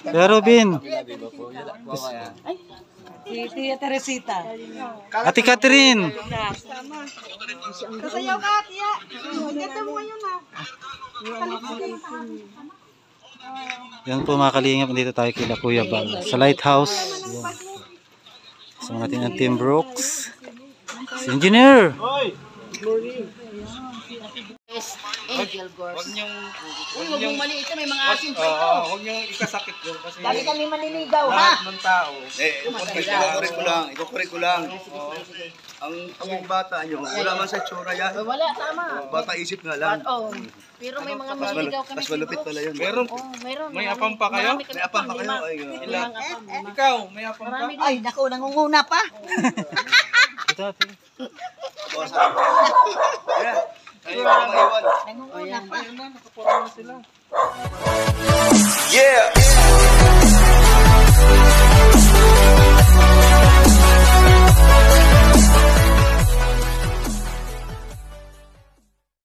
Kuya Robin. Ay, si Tia Teresita. Ate Catherine. Kasayaw ka, Tia. Ganda mo ngayon ah. Yan po mga kalingap, dito tayo kila Kuya Bal sa Lighthouse. Yan. Kasama natin ang Team Brooks. Si Engineer. Angel Gors. Huwag niyong Uy, huwag mong maliit may mga asin pa ito. huwag niyong ikasakit yun kasi Dali kami maniligaw, ha? lahat ng tao. Ikukurik ko lang. Ang bata nyo, wala man sa tsura yan. Wala, tama. Bata isip nga lang. Oo. Pero may mga maniligaw kami Mas malupit pala yun. Meron, Oo, mayroon. may apam pa kayo? Marami kami May apam pa kayo? Ay, Limang apam. Ikaw, may apam ka? Marami din. Ay, naku, nangunguna pa. Ito ate. Ayan. Ayun, mga iwan. Nangunguna pa. Ayun na, nakaporma na sila. Yeah!